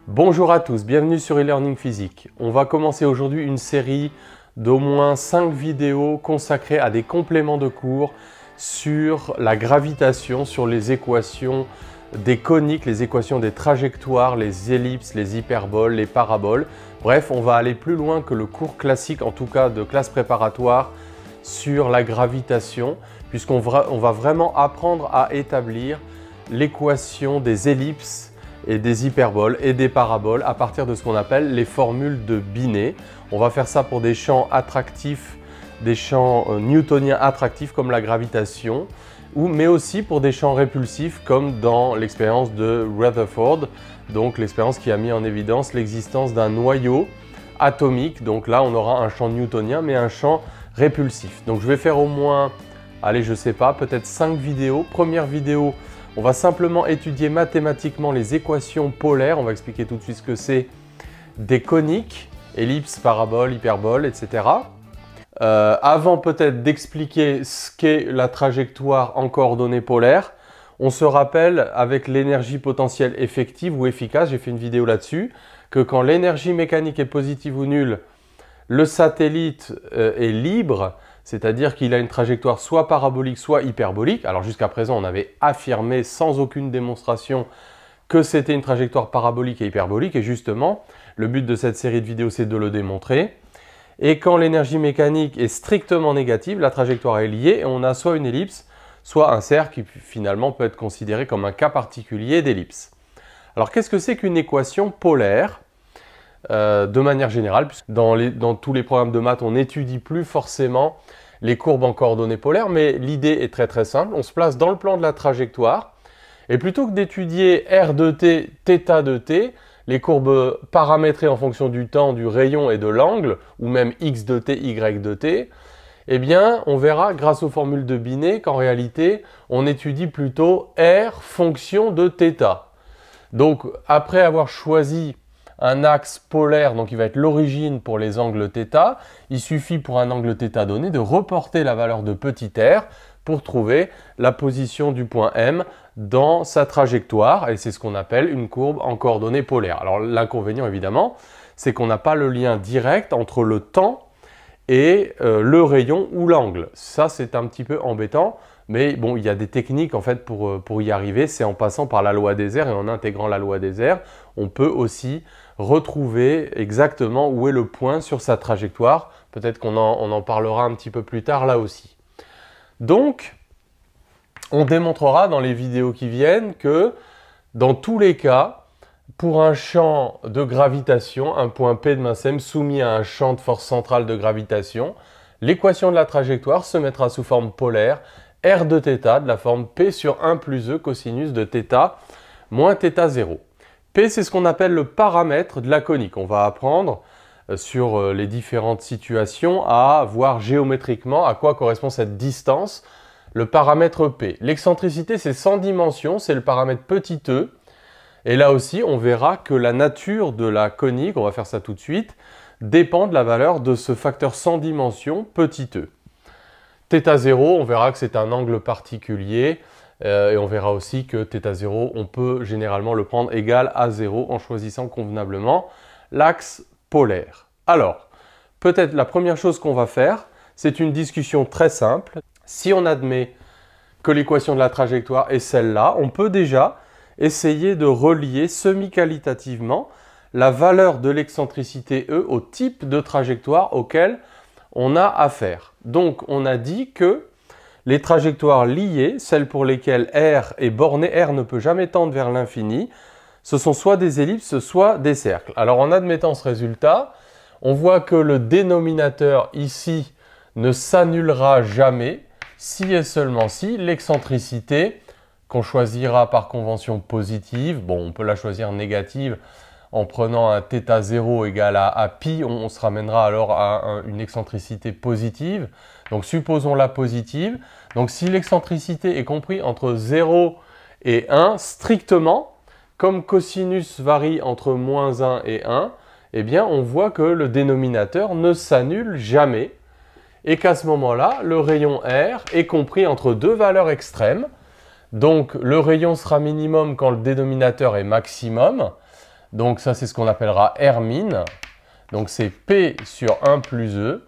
Bonjour à tous, bienvenue sur e-learning physique. On va commencer aujourd'hui une série d'au moins 5 vidéos consacrées à des compléments de cours sur la gravitation, sur les équations des coniques, les équations des trajectoires, les ellipses, les hyperboles, les paraboles. Bref, on va aller plus loin que le cours classique, en tout cas de classe préparatoire, sur la gravitation, puisqu'on va vraiment apprendre à établir l'équation des ellipses et des hyperboles et des paraboles à partir de ce qu'on appelle les formules de Binet. On va faire ça pour des champs attractifs, des champs newtoniens attractifs comme la gravitation, mais aussi pour des champs répulsifs comme dans l'expérience de Rutherford, donc l'expérience qui a mis en évidence l'existence d'un noyau atomique. Donc là, on aura un champ newtonien, mais un champ répulsif. Donc je vais faire au moins, allez, je sais pas, peut-être 5 vidéos. Première vidéo, on va simplement étudier mathématiquement les équations polaires. On va expliquer tout de suite ce que c'est des coniques, ellipses, paraboles, hyperboles, etc. Avant peut-être d'expliquer ce qu'est la trajectoire en coordonnées polaires, on se rappelle avec l'énergie potentielle effective ou efficace, j'ai fait une vidéo là-dessus, que quand l'énergie mécanique est positive ou nulle, le satellite est libre, c'est-à-dire qu'il a une trajectoire soit parabolique, soit hyperbolique. Alors jusqu'à présent, on avait affirmé sans aucune démonstration que c'était une trajectoire parabolique et hyperbolique. Et justement, le but de cette série de vidéos, c'est de le démontrer. Et quand l'énergie mécanique est strictement négative, la trajectoire est liée et on a soit une ellipse, soit un cercle qui finalement peut être considéré comme un cas particulier d'ellipse. Alors qu'est-ce que c'est qu'une équation polaire ? De manière générale, puisque dans tous les programmes de maths, on n'étudie plus forcément les courbes en coordonnées polaires, mais l'idée est très simple. On se place dans le plan de la trajectoire, et plutôt que d'étudier r de t, θ de t, les courbes paramétrées en fonction du temps, du rayon et de l'angle, ou même x de t, y de t, eh bien, on verra grâce aux formules de Binet qu'en réalité, on étudie plutôt r fonction de θ. Donc, après avoir choisi un axe polaire, donc il va être l'origine pour les angles θ, il suffit pour un angle θ donné de reporter la valeur de petit r pour trouver la position du point M dans sa trajectoire, et c'est ce qu'on appelle une courbe en coordonnées polaires. Alors l'inconvénient évidemment, c'est qu'on n'a pas le lien direct entre le temps et le rayon ou l'angle. Ça c'est un petit peu embêtant, mais bon, il y a des techniques en fait pour y arriver, c'est en passant par la loi des airs et en intégrant la loi des airs, on peut aussi retrouver exactement où est le point sur sa trajectoire. Peut-être qu'on en parlera un petit peu plus tard là aussi. Donc, on démontrera dans les vidéos qui viennent que dans tous les cas, pour un champ de gravitation, un point P de masse m soumis à un champ de force centrale de gravitation, l'équation de la trajectoire se mettra sous forme polaire r de θ de la forme P sur 1 plus E cosinus de θ moins θ0. P, c'est ce qu'on appelle le paramètre de la conique. On va apprendre sur les différentes situations à voir géométriquement à quoi correspond cette distance, le paramètre P. L'excentricité, c'est sans dimension, c'est le paramètre petit e. Et là aussi, on verra que la nature de la conique, on va faire ça tout de suite, dépend de la valeur de ce facteur sans dimension, petit e. θ0, on verra que c'est un angle particulier. Et on verra aussi que θ0, on peut généralement le prendre égal à 0 en choisissant convenablement l'axe polaire. Alors, peut-être la première chose qu'on va faire, c'est une discussion très simple. Si on admet que l'équation de la trajectoire est celle-là, on peut déjà essayer de relier semi-qualitativement la valeur de l'excentricité E au type de trajectoire auquel on a affaire. Donc, on a dit que les trajectoires liées, celles pour lesquelles R est borné, R ne peut jamais tendre vers l'infini, ce sont soit des ellipses, soit des cercles. Alors en admettant ce résultat, on voit que le dénominateur ici ne s'annulera jamais si et seulement si l'excentricité, qu'on choisira par convention positive, bon on peut la choisir négative en prenant un θ0 égal à pi, on se ramènera alors à une excentricité positive. Donc supposons-la positive. Donc si l'excentricité est comprise entre 0 et 1 strictement, comme cosinus varie entre moins 1 et 1, eh bien on voit que le dénominateur ne s'annule jamais et qu'à ce moment-là, le rayon R est compris entre deux valeurs extrêmes. Donc le rayon sera minimum quand le dénominateur est maximum. Donc ça, c'est ce qu'on appellera Rmin. Donc c'est P sur 1 plus E.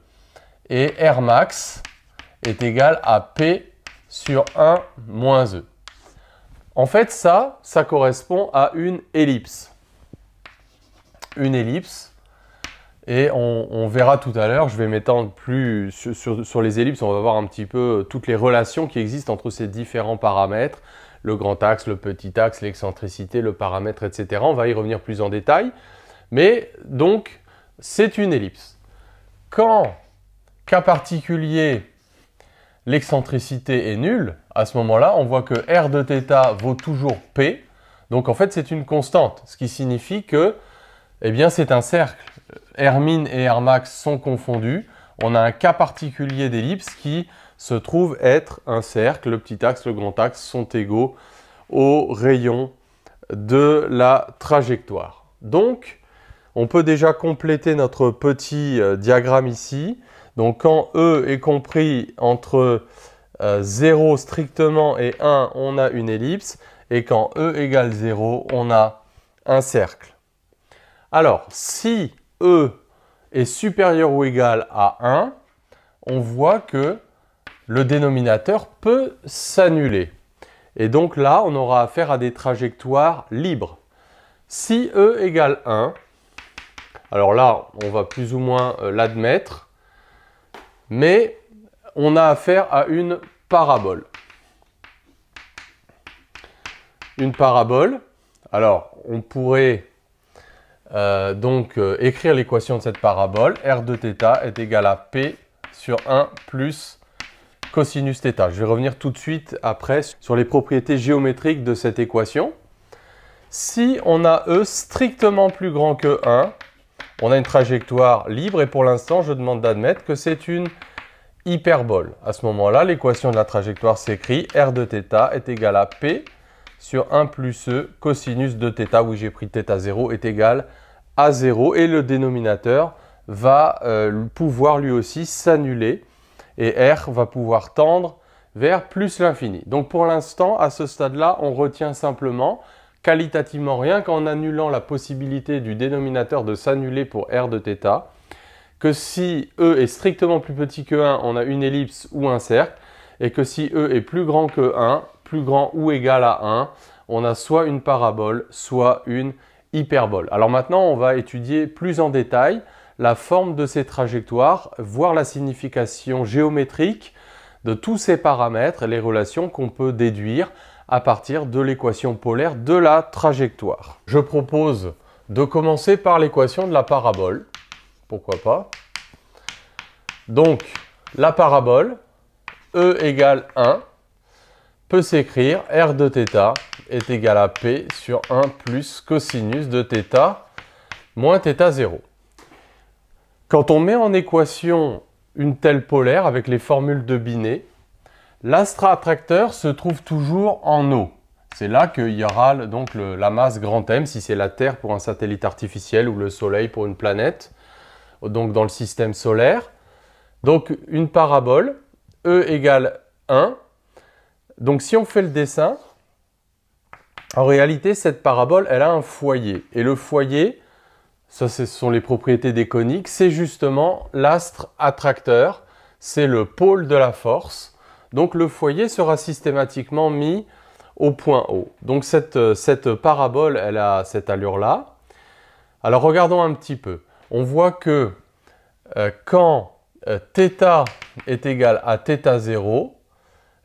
Et Rmax est égal à P sur 1 moins E. En fait, ça correspond à une ellipse. Une ellipse. Et on verra tout à l'heure, je vais m'étendre plus sur les ellipses, on va voir un petit peu toutes les relations qui existent entre ces différents paramètres, le grand axe, le petit axe, l'excentricité, le paramètre, etc. On va y revenir plus en détail. Mais donc, c'est une ellipse. Quand, cas particulier, l'excentricité est nulle, à ce moment-là, on voit que R de θ vaut toujours P. Donc, en fait, c'est une constante, ce qui signifie que eh bien, c'est un cercle. Rmin et Rmax sont confondus. On a un cas particulier d'ellipse qui se trouve être un cercle. Le petit axe, le grand axe sont égaux au rayon de la trajectoire. Donc, on peut déjà compléter notre petit diagramme ici. Donc, quand E est compris entre 0 strictement et 1, on a une ellipse. Et quand E égale 0, on a un cercle. Alors, si E est supérieur ou égal à 1, on voit que le dénominateur peut s'annuler. Et donc là, on aura affaire à des trajectoires libres. Si E égale 1, alors là, on va plus ou moins l'admettre, mais on a affaire à une parabole. Une parabole, alors on pourrait écrire l'équation de cette parabole. R de θ est égal à P sur 1 plus cosinus θ. Je vais revenir tout de suite après sur les propriétés géométriques de cette équation. Si on a E strictement plus grand que 1, on a une trajectoire libre et pour l'instant, je demande d'admettre que c'est une hyperbole. À ce moment-là, l'équation de la trajectoire s'écrit R de θ est égal à P sur 1 plus E cosinus de θ, oui j'ai pris θ0, est égal à 0 et le dénominateur va pouvoir lui aussi s'annuler et R va pouvoir tendre vers plus l'infini. Donc pour l'instant, à ce stade-là, on retient simplement, qualitativement rien qu'en annulant la possibilité du dénominateur de s'annuler pour R de θ, que si E est strictement plus petit que 1, on a une ellipse ou un cercle, et que si E est plus grand que 1, plus grand ou égal à 1, on a soit une parabole, soit une hyperbole. Alors maintenant, on va étudier plus en détail la forme de ces trajectoires, voir la signification géométrique de tous ces paramètres et les relations qu'on peut déduire à partir de l'équation polaire de la trajectoire. Je propose de commencer par l'équation de la parabole. Pourquoi pas? Donc, la parabole, E égale 1, peut s'écrire R de θ est égal à P sur 1 plus cosinus de θ moins θ0. Quand on met en équation une telle polaire avec les formules de Binet, l'astre attracteur se trouve toujours en eau. C'est là qu'il y aura donc la masse grand M, si c'est la Terre pour un satellite artificiel ou le Soleil pour une planète, donc dans le système solaire. Donc une parabole, E égale 1. Donc si on fait le dessin, en réalité cette parabole elle a un foyer. Et le foyer, ça ce sont les propriétés des coniques, c'est justement l'astre attracteur, c'est le pôle de la force. Donc le foyer sera systématiquement mis au point O. Donc cette parabole elle a cette allure-là. Alors regardons un petit peu. On voit que quand θ est égal à θ0,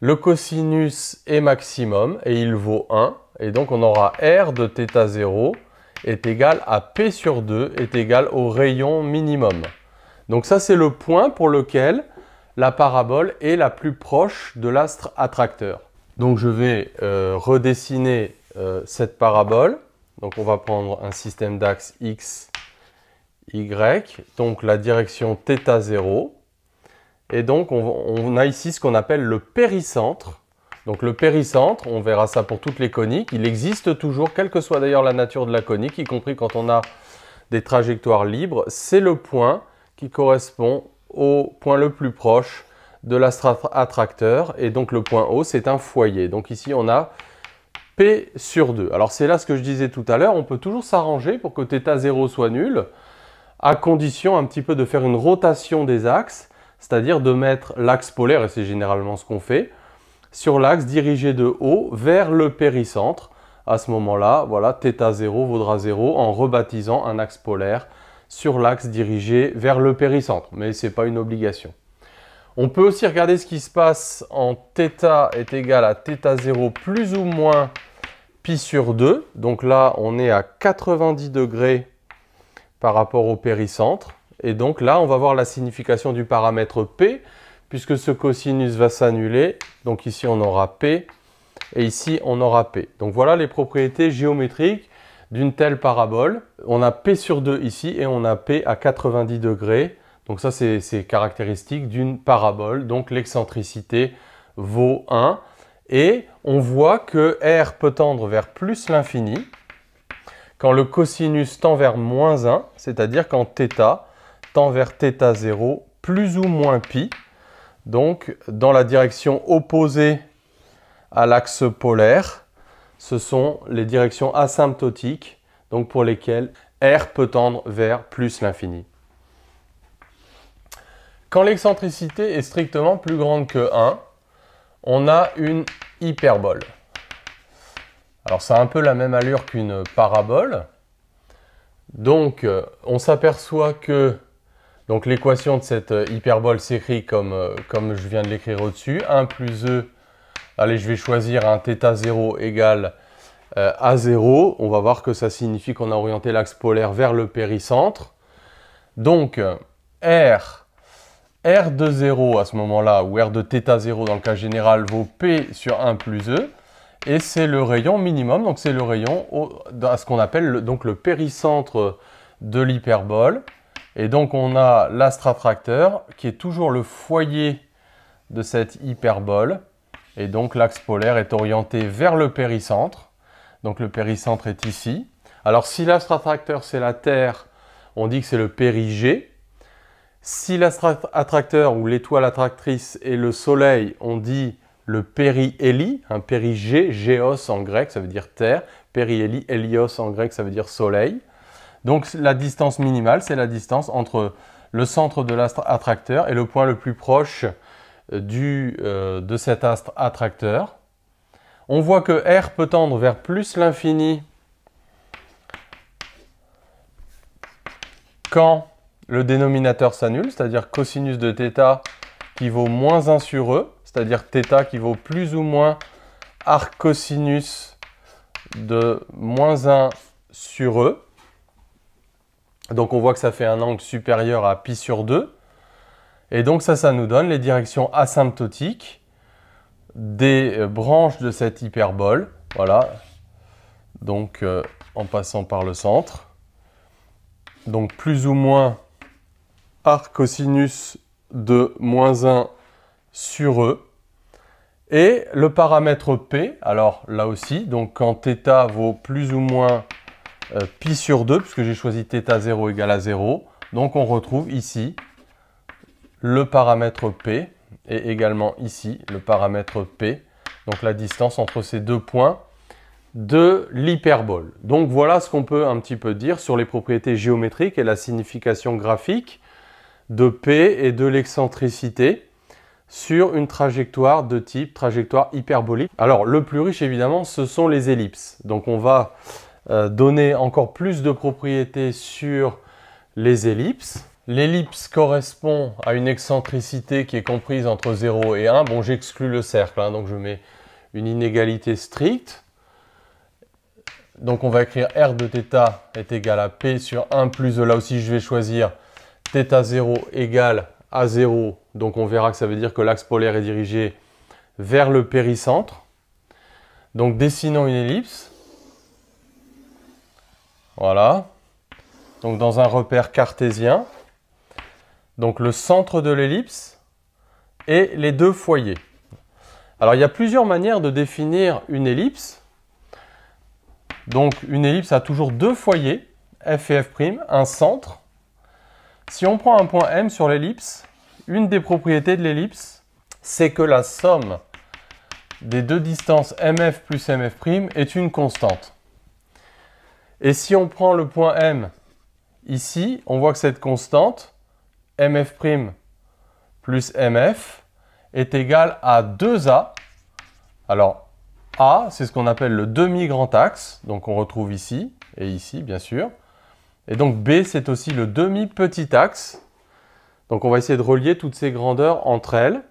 le cosinus est maximum et il vaut 1. Et donc on aura R de θ0 est égal à P sur 2 est égal au rayon minimum. Donc ça c'est le point pour lequel la parabole est la plus proche de l'astre attracteur. Donc je vais redessiner cette parabole. Donc on va prendre un système d'axes X, Y, donc la direction θ0. Et donc, on a ici ce qu'on appelle le péricentre. Donc, le péricentre, on verra ça pour toutes les coniques. Il existe toujours, quelle que soit d'ailleurs la nature de la conique, y compris quand on a des trajectoires libres. C'est le point qui correspond au point le plus proche de l'astre attracteur. Et donc, le point O, c'est un foyer. Donc, ici, on a P sur 2. Alors c'est là ce que je disais tout à l'heure, on peut toujours s'arranger pour que θ0 soit nul, à condition un petit peu de faire une rotation des axes, c'est-à-dire de mettre l'axe polaire, et c'est généralement ce qu'on fait, sur l'axe dirigé de haut vers le péricentre. À ce moment-là, voilà, θ0 vaudra 0 en rebaptisant un axe polaire sur l'axe dirigé vers le péricentre, mais ce n'est pas une obligation. On peut aussi regarder ce qui se passe en θ est égal à θ0 plus ou moins pi sur 2. Donc là, on est à 90 degrés par rapport au péricentre. Et donc là, on va voir la signification du paramètre P, puisque ce cosinus va s'annuler. Donc ici, on aura P, et ici, on aura P. Donc voilà les propriétés géométriques d'une telle parabole. On a P sur 2 ici, et on a P à 90 degrés. Donc ça, c'est caractéristique d'une parabole. Donc l'excentricité vaut 1. Et on voit que R peut tendre vers plus l'infini quand le cosinus tend vers moins 1, c'est-à-dire quand θ tend vers θ0 plus ou moins pi. Donc dans la direction opposée à l'axe polaire, ce sont les directions asymptotiques, donc pour lesquelles R peut tendre vers plus l'infini. Quand l'excentricité est strictement plus grande que 1, on a une hyperbole. Alors, ça a un peu la même allure qu'une parabole. Donc, on s'aperçoit que l'équation de cette hyperbole s'écrit comme je viens de l'écrire au-dessus. 1 plus E, allez, je vais choisir un θ0 égale à 0. On va voir que ça signifie qu'on a orienté l'axe polaire vers le péricentre. Donc, R de 0 à ce moment-là, ou R de θ0 dans le cas général, vaut P sur 1 plus E, et c'est le rayon minimum, donc c'est le rayon à ce qu'on appelle donc le péricentre de l'hyperbole. Et donc on a l'astre attracteur qui est toujours le foyer de cette hyperbole, et donc l'axe polaire est orienté vers le péricentre, donc le péricentre est ici. Alors si l'astre attracteur c'est la Terre, on dit que c'est le périgée. Si l'astre attracteur ou l'étoile attractrice est le Soleil, on dit le périhélie, un périgée, géos en grec, ça veut dire terre, périhélie, hélios en grec, ça veut dire soleil. Donc la distance minimale, c'est la distance entre le centre de l'astre attracteur et le point le plus proche de cet astre attracteur. On voit que R peut tendre vers plus l'infini quand le dénominateur s'annule, c'est-à-dire cosinus de θ qui vaut moins 1 sur E, c'est-à-dire θ qui vaut plus ou moins arc cosinus de moins 1 sur E. Donc on voit que ça fait un angle supérieur à pi sur 2. Et donc ça nous donne les directions asymptotiques des branches de cette hyperbole. Voilà. Donc en passant par le centre. Donc plus ou moins arc cosinus de moins 1 sur E. Et le paramètre P, alors là aussi, donc quand θ vaut plus ou moins pi sur 2, puisque j'ai choisi θ0 égale à 0, donc on retrouve ici le paramètre P, et également ici le paramètre P, donc la distance entre ces deux points de l'hyperbole. Donc voilà ce qu'on peut un petit peu dire sur les propriétés géométriques et la signification graphique de P et de l'excentricité sur une trajectoire de type trajectoire hyperbolique. Alors le plus riche évidemment ce sont les ellipses. Donc on va donner encore plus de propriétés sur les ellipses. L'ellipse correspond à une excentricité qui est comprise entre 0 et 1. Bon, j'exclus le cercle, hein, donc je mets une inégalité stricte. Donc on va écrire R de θ est égal à P sur 1 plus E. Là aussi je vais choisir θ0 égale à 0. Donc on verra que ça veut dire que l'axe polaire est dirigé vers le péricentre. Donc dessinons une ellipse. Voilà. Donc dans un repère cartésien. Donc le centre de l'ellipse et les deux foyers. Alors il y a plusieurs manières de définir une ellipse. Donc une ellipse a toujours deux foyers, F et F', un centre. Si on prend un point M sur l'ellipse, une des propriétés de l'ellipse, c'est que la somme des deux distances MF plus MF' est une constante. Et si on prend le point M ici, on voit que cette constante, MF' plus MF, est égale à 2A. Alors, A, c'est ce qu'on appelle le demi-grand axe, donc on retrouve ici, et ici, bien sûr. Et donc B, c'est aussi le demi-petit axe. Donc on va essayer de relier toutes ces grandeurs entre elles.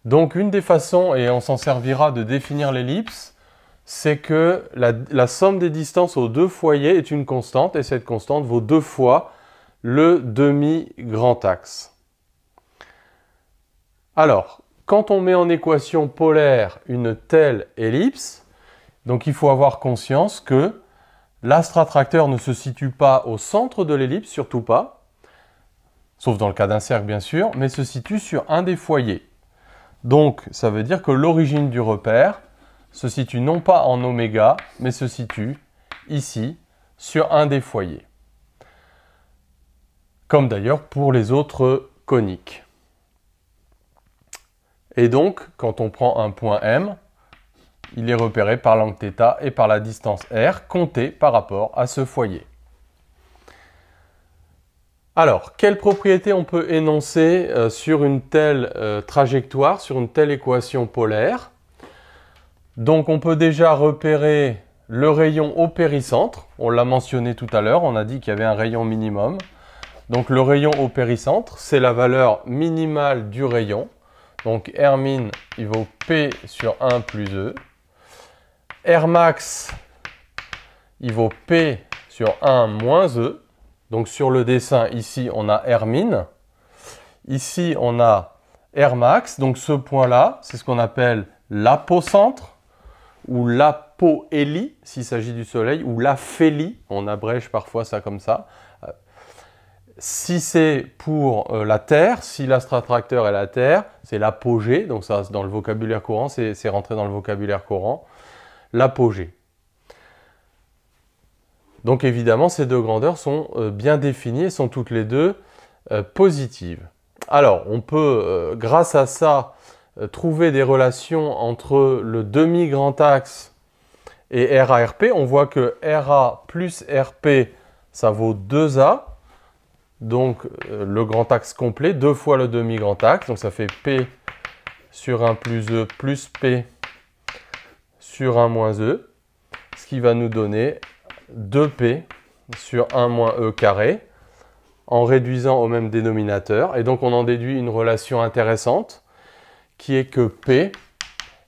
Donc une des façons, et on s'en servira de définir l'ellipse, c'est que la somme des distances aux deux foyers est une constante, et cette constante vaut 2 fois le demi-grand axe. Alors, quand on met en équation polaire une telle ellipse, donc il faut avoir conscience que l'astre attracteur ne se situe pas au centre de l'ellipse, surtout pas, sauf dans le cas d'un cercle bien sûr, mais se situe sur un des foyers. Donc ça veut dire que l'origine du repère se situe non pas en oméga, mais se situe ici, sur un des foyers. Comme d'ailleurs pour les autres coniques. Et donc, quand on prend un point M, il est repéré par l'angle θ et par la distance r comptée par rapport à ce foyer. Alors, quelles propriétés on peut énoncer sur une telle trajectoire, sur une telle équation polaire? Donc, on peut déjà repérer le rayon au péricentre. On l'a mentionné tout à l'heure, on a dit qu'il y avait un rayon minimum. Donc, le rayon au péricentre, c'est la valeur minimale du rayon. Donc, R min, il vaut P sur 1 plus E. R max, il vaut P sur 1 moins E. Donc, sur le dessin, ici, on a R min. Ici, on a R max. Donc, ce point-là, c'est ce qu'on appelle l'apocentre ou l'apohélie, s'il s'agit du Soleil, ou l'aphélie. On abrège parfois ça comme ça. Si c'est pour la Terre, si l'astre attracteur est la Terre, c'est l'apogée, donc ça dans le vocabulaire courant, c'est rentré dans le vocabulaire courant, l'apogée. Donc évidemment, ces deux grandeurs sont bien définies et sont toutes les deux positives. Alors, on peut, grâce à ça, trouver des relations entre le demi-grand axe et RA-RP. On voit que RA plus RP, ça vaut 2A. Donc, le grand axe complet, 2 fois le demi-grand axe. Donc, ça fait P sur 1 plus E plus P sur 1 moins E. Ce qui va nous donner 2P sur 1 moins E carré en réduisant au même dénominateur. Et donc, on en déduit une relation intéressante qui est que P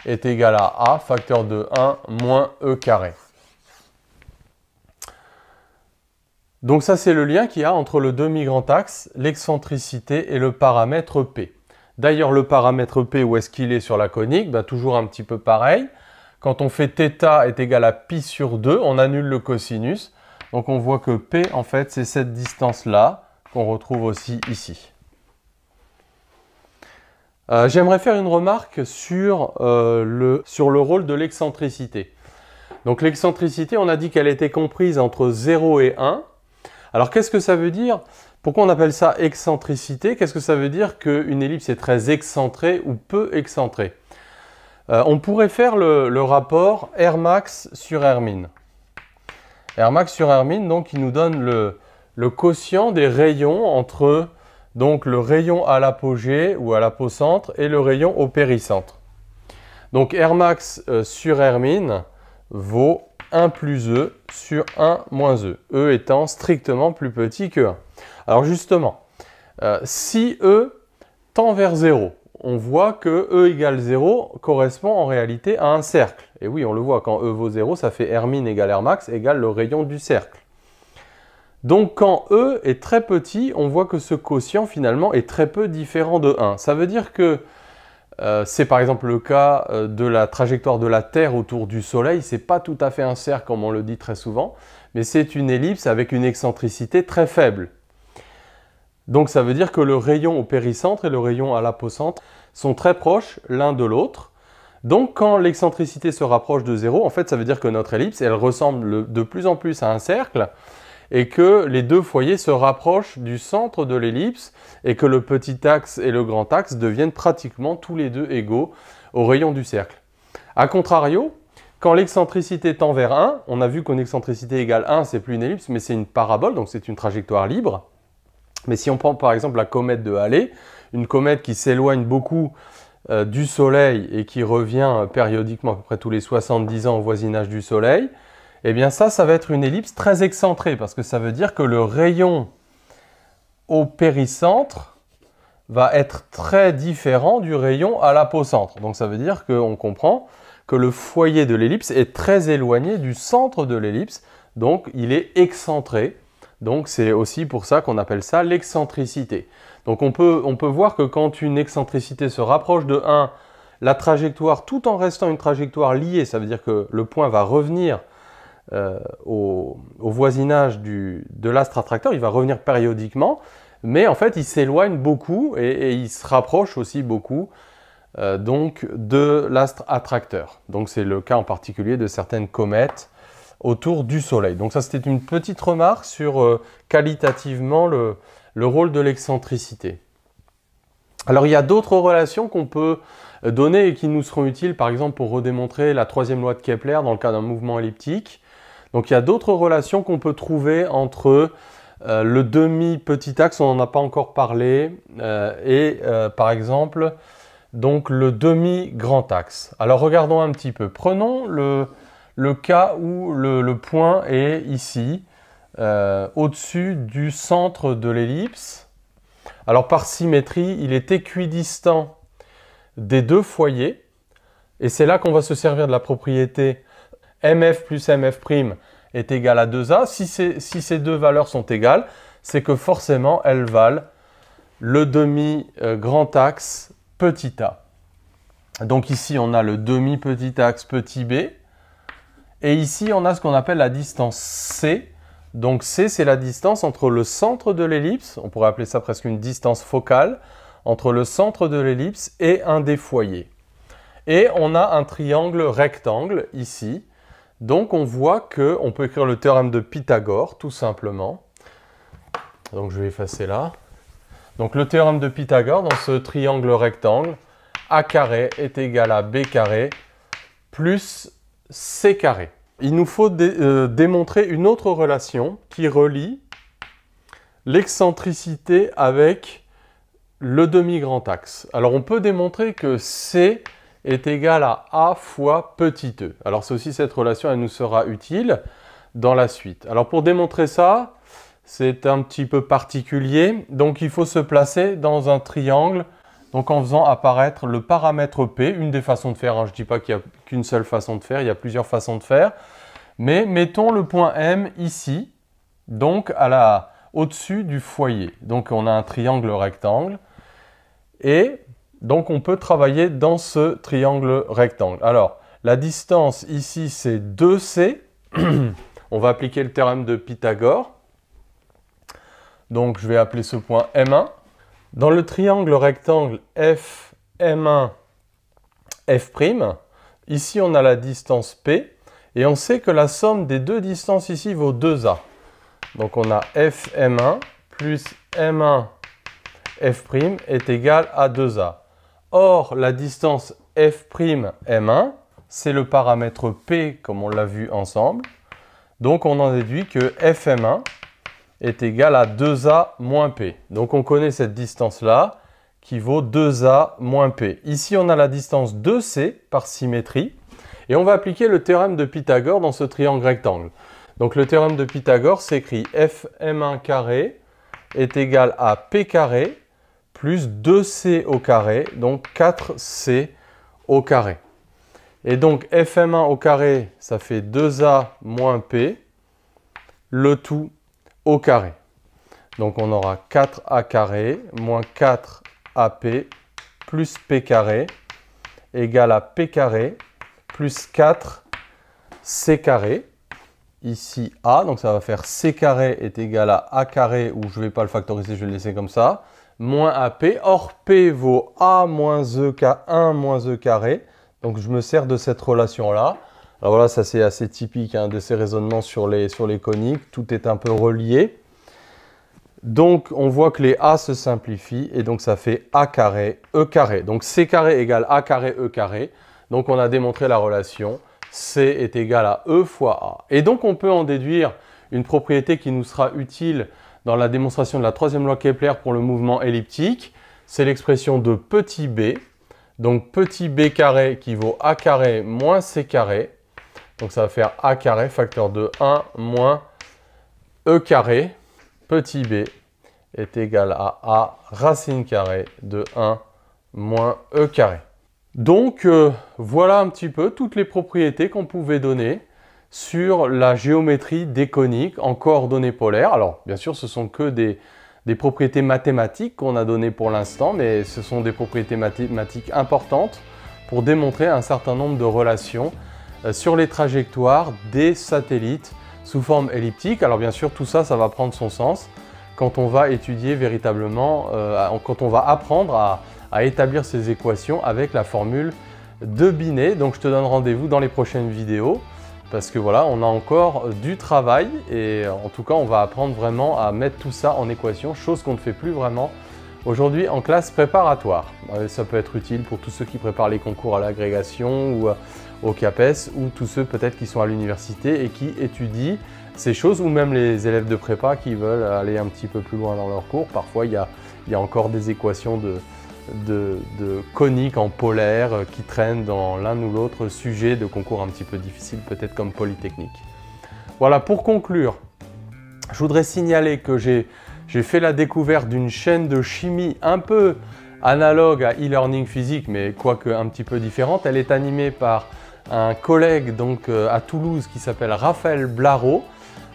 est égal à A facteur de 1 moins E carré. Donc ça, c'est le lien qu'il y a entre le demi-grand axe, l'excentricité et le paramètre P. D'ailleurs, le paramètre P, où est-ce qu'il est sur la conique? Toujours un petit peu pareil. Quand on fait θ est égal à pi sur 2, on annule le cosinus. Donc on voit que P, en fait, c'est cette distance-là qu'on retrouve aussi ici. J'aimerais faire une remarque sur le rôle de l'excentricité. Donc l'excentricité, on a dit qu'elle était comprise entre 0 et 1. Alors, qu'est-ce que ça veut dire? Pourquoi on appelle ça excentricité? Qu'est-ce que ça veut dire qu'une ellipse est très excentrée ou peu excentrée? On pourrait faire le rapport R max sur R min. R max sur R min, donc, il nous donne le quotient des rayons entre donc, le rayon à l'apogée ou à l'apocentre et le rayon au péricentre. Donc, R max sur R min vaut 1 plus E sur 1 moins E, E étant strictement plus petit que 1. Alors justement, si E tend vers 0, on voit que E égale 0 correspond en réalité à un cercle. Et oui, on le voit, quand E vaut 0, ça fait R min égale R max égale le rayon du cercle. Donc quand E est très petit, on voit que ce quotient finalement est très peu différent de 1. Ça veut dire que c'est par exemple le cas de la trajectoire de la Terre autour du Soleil. Ce n'est pas tout à fait un cercle comme on le dit très souvent, mais c'est une ellipse avec une excentricité très faible. Donc ça veut dire que le rayon au péricentre et le rayon à l'apocentre sont très proches l'un de l'autre. Donc quand l'excentricité se rapproche de 0, en fait ça veut dire que notre ellipse elle ressemble de plus en plus à un cercle et que les deux foyers se rapprochent du centre de l'ellipse et que le petit axe et le grand axe deviennent pratiquement tous les deux égaux au rayon du cercle. A contrario, quand l'excentricité tend vers 1, on a vu qu'une excentricité égale 1, c'est plus une ellipse, mais c'est une parabole, donc c'est une trajectoire libre. Mais si on prend par exemple la comète de Halley, une comète qui s'éloigne beaucoup du Soleil et qui revient périodiquement, à peu près tous les 70 ans au voisinage du Soleil, eh bien ça va être une ellipse très excentrée, parce que ça veut dire que le rayon au péricentre va être très différent du rayon à l'apocentre. Donc ça veut dire qu'on comprend que le foyer de l'ellipse est très éloigné du centre de l'ellipse, donc il est excentré. Donc c'est aussi pour ça qu'on appelle ça l'excentricité. Donc on peut voir que quand une excentricité se rapproche de 1, la trajectoire, tout en restant une trajectoire liée, ça veut dire que le point va revenir au voisinage de l'astre attracteur, il va revenir périodiquement, mais en fait il s'éloigne beaucoup et il se rapproche aussi beaucoup donc de l'astre attracteur. Donc c'est le cas en particulier de certaines comètes autour du Soleil. Donc ça c'était une petite remarque sur qualitativement le rôle de l'excentricité. Alors il y a d'autres relations qu'on peut donner et qui nous seront utiles par exemple pour redémontrer la troisième loi de Kepler dans le cas d'un mouvement elliptique. Donc il y a d'autres relations qu'on peut trouver entre le demi-petit axe, on n'en a pas encore parlé, et par exemple donc le demi-grand axe. Alors regardons un petit peu. Prenons le cas où le point est ici, au-dessus du centre de l'ellipse. Alors par symétrie, il est équidistant des deux foyers, et c'est là qu'on va se servir de la propriété MF plus MF' est égal à 2A. Si ces deux valeurs sont égales, c'est que forcément elles valent le demi-grand axe petit a. Donc ici on a le demi-petit axe petit b, et ici on a ce qu'on appelle la distance C. Donc C, c'est la distance entre le centre de l'ellipse, on pourrait appeler ça presque une distance focale, entre le centre de l'ellipse et un des foyers. Et on a un triangle rectangle ici. Donc on voit qu'on peut écrire le théorème de Pythagore, tout simplement. Donc je vais effacer là. Donc le théorème de Pythagore, dans ce triangle rectangle, A carré est égal à B carré plus C carré. Il nous faut démontrer une autre relation qui relie l'excentricité avec le demi-grand axe. Alors on peut démontrer que C est égal à A fois petit e. Alors c'est aussi cette relation, elle nous sera utile dans la suite. Alors pour démontrer ça, c'est un petit peu particulier. Donc il faut se placer dans un triangle, donc en faisant apparaître le paramètre P, une des façons de faire, hein. Je ne dis pas qu'il n'y a qu'une seule façon de faire, il y a plusieurs façons de faire. Mais mettons le point M ici, donc au-dessus du foyer. Donc on a un triangle rectangle. Et donc on peut travailler dans ce triangle rectangle. Alors la distance ici c'est 2C. On va appliquer le théorème de Pythagore. Donc je vais appeler ce point M1. Dans le triangle rectangle F, M1, F', ici on a la distance P. Et on sait que la somme des deux distances ici vaut 2A. Donc on a Fm1 plus M1 F' est égal à 2A. Or, la distance F'M1, c'est le paramètre P comme on l'a vu ensemble. Donc on en déduit que Fm1 est égal à 2A moins P. Donc on connaît cette distance-là qui vaut 2A moins P. Ici on a la distance 2C par symétrie. Et on va appliquer le théorème de Pythagore dans ce triangle rectangle. Donc le théorème de Pythagore s'écrit Fm1 carré est égal à P carré plus 2C au carré, donc 4C au carré. Et donc Fm1 au carré, ça fait 2A moins P, le tout au carré. Donc on aura 4A carré moins 4AP plus P carré égale à P carré plus 4C carré, ici A, donc ça va faire C carré est égal à A carré, ou je ne vais pas le factoriser, je vais le laisser comme ça, moins AP, or P vaut A moins E1 moins E carré, donc je me sers de cette relation-là. Alors voilà, ça c'est assez typique hein, de ces raisonnements sur les coniques, tout est un peu relié. Donc on voit que les A se simplifient, et donc ça fait A carré, E carré. Donc C carré égale A carré, E carré. Donc on a démontré la relation C est égal à E fois A. Et donc on peut en déduire une propriété qui nous sera utile dans la démonstration de la troisième loi Kepler pour le mouvement elliptique. C'est l'expression de petit b. Donc petit b carré qui vaut A carré moins C carré. Donc ça va faire A carré facteur de 1 moins E carré. Petit b est égal à A racine carrée de 1 moins E carré. Donc voilà un petit peu toutes les propriétés qu'on pouvait donner sur la géométrie des coniques en coordonnées polaires. Alors bien sûr ce sont que des propriétés mathématiques qu'on a données pour l'instant, mais ce sont des propriétés mathématiques importantes pour démontrer un certain nombre de relations sur les trajectoires des satellites sous forme elliptique. Alors bien sûr tout ça, ça va prendre son sens quand on va étudier véritablement, quand on va apprendre à établir ces équations avec la formule de Binet. Donc je te donne rendez-vous dans les prochaines vidéos parce que voilà, on a encore du travail et en tout cas on va apprendre vraiment à mettre tout ça en équation, chose qu'on ne fait plus vraiment aujourd'hui en classe préparatoire. Ça peut être utile pour tous ceux qui préparent les concours à l'agrégation ou au CAPES ou tous ceux peut-être qui sont à l'université et qui étudient ces choses, ou même les élèves de prépa qui veulent aller un petit peu plus loin dans leur cours. Parfois il y a encore des équations de coniques en polaire qui traînent dans l'un ou l'autre sujet de concours un petit peu difficile, peut-être comme Polytechnique. Voilà, pour conclure, je voudrais signaler que j'ai fait la découverte d'une chaîne de chimie un peu analogue à e-learning physique, mais quoique un petit peu différente. Elle est animée par un collègue donc à Toulouse qui s'appelle Raphaël Blaro.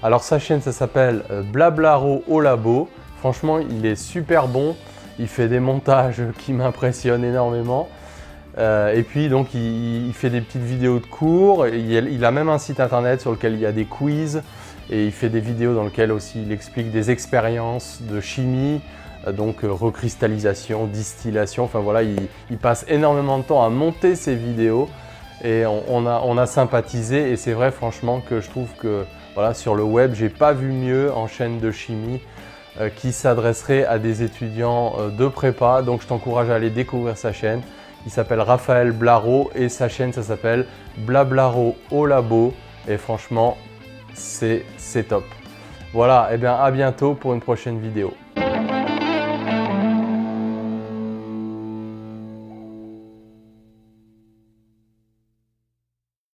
Alors sa chaîne, ça s'appelle Blablaro au labo. Franchement, il est super bon. Il fait des montages qui m'impressionnent énormément. Et puis donc il fait des petites vidéos de cours. Il a même un site internet sur lequel il y a des quiz. Et il fait des vidéos dans lesquelles aussi il explique des expériences de chimie, donc recristallisation, distillation. Enfin voilà, il passe énormément de temps à monter ses vidéos. Et on a sympathisé. Et c'est vrai franchement que je trouve que voilà, sur le web, j'ai pas vu mieux en chaîne de chimie qui s'adresserait à des étudiants de prépa. Donc je t'encourage à aller découvrir sa chaîne. Il s'appelle Raphaël Blaro et sa chaîne ça s'appelle Blablaro au labo. Et franchement, c'est top. Voilà, et bien à bientôt pour une prochaine vidéo.